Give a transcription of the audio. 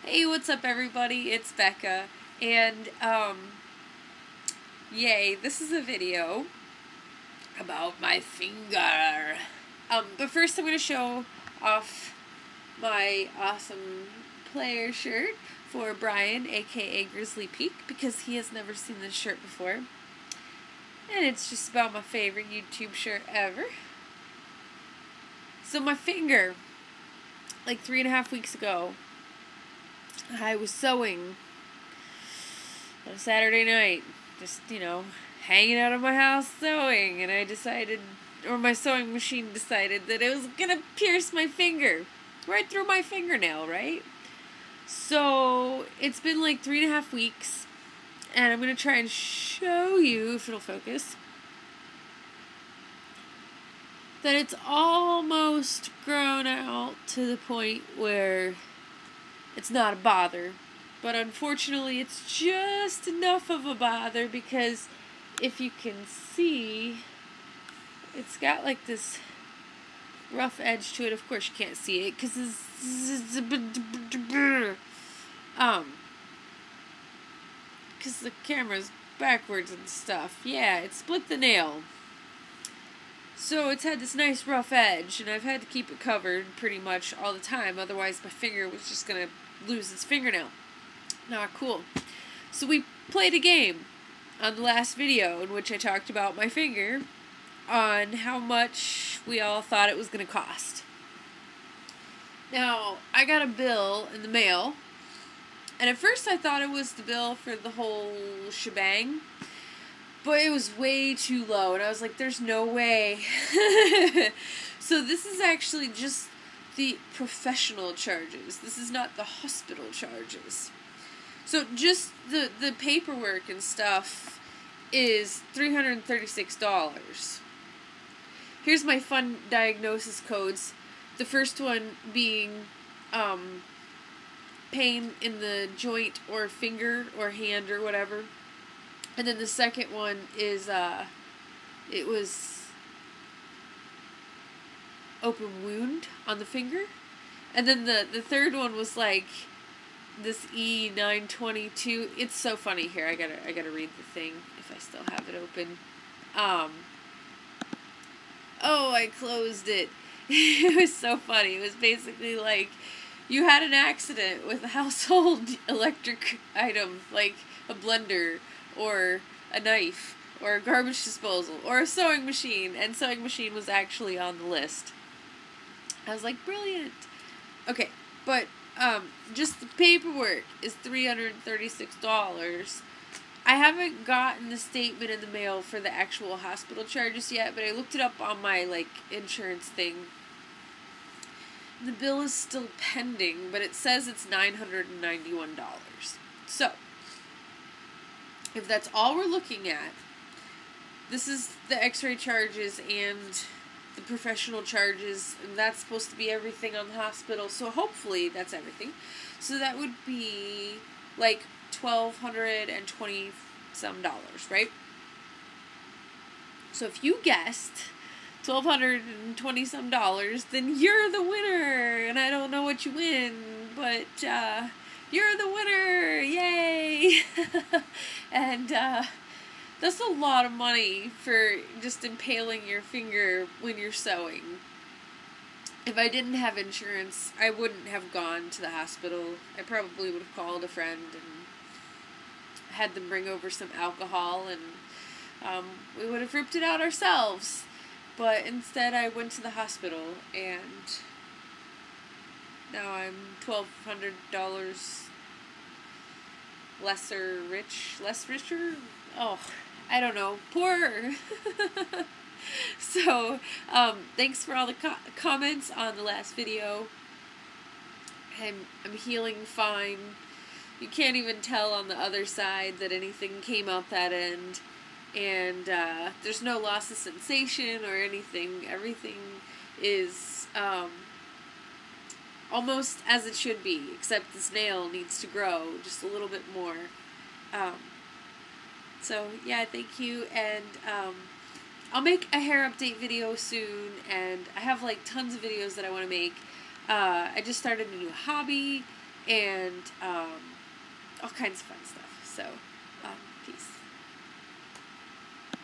Hey, what's up everybody? It's Becca, and yay, this is a video about my finger. But first I'm going to show off my awesome player shirt for Brian, aka Grizzly Peak, because he has never seen this shirt before. And it's just about my favorite YouTube shirt ever. So my finger, like 3.5 weeks ago, I was sewing on a Saturday night, just, hanging out of my house sewing, and I decided, or my sewing machine decided that it was gonna pierce my finger, right through my fingernail, right? So, it's been like 3.5 weeks, and I'm gonna try and show you, if it'll focus, that it's almost grown out to the point where it's not a bother. But unfortunately, it's just enough of a bother because if you can see, it's got like this rough edge to it. Of course, you can't see it because the camera's backwards and stuff. Yeah, it split the nail. So it's had this nice rough edge, and I've had to keep it covered pretty much all the time, otherwise my finger was just going to lose its fingernail. Not cool. So we played a game on the last video in which I talked about my finger on how much we all thought it was going to cost. Now, I got a bill in the mail, and at first I thought it was the bill for the whole shebang, but it was way too low, and I was like, there's no way. So this is actually just the professional charges. This is not the hospital charges. So just the paperwork and stuff is $336. Here's my fun diagnosis codes. The first one being pain in the joint or finger or hand or whatever. And then the second one is, it was open wound on the finger. And then the third one was like this E922. It's so funny here. I gotta read the thing if I still have it open. Oh, I closed it. It was so funny. It was basically like you had an accident with a household electric item, like a blender, or a knife, or a garbage disposal, or a sewing machine, and sewing machine was actually on the list. I was like, brilliant. Okay, but just the paperwork is $336. I haven't gotten the statement in the mail for the actual hospital charges yet, but I looked it up on my, insurance thing. The bill is still pending, but it says it's $991. So, if that's all we're looking at, this is the x-ray charges and the professional charges, and that's supposed to be everything on the hospital, so hopefully that's everything. So that would be like $1,220 some, right? So if you guessed $1,220 some, then you're the winner, and I don't know what you win, but you're the winner, yay! And that's a lot of money for just impaling your finger when you're sewing. If I didn't have insurance, I wouldn't have gone to the hospital. I probably would have called a friend and had them bring over some alcohol, and we would have ripped it out ourselves. But instead I went to the hospital, and now I'm $1,200 less richer? Oh, I don't know. Poorer. So, thanks for all the comments on the last video. I'm healing fine. You can't even tell on the other side that anything came out that end. And, there's no loss of sensation or anything. Everything is, almost as it should be, except this nail needs to grow just a little bit more. So, yeah, thank you, and I'll make a hair update video soon, and I have, tons of videos that I want to make. I just started a new hobby, and all kinds of fun stuff. So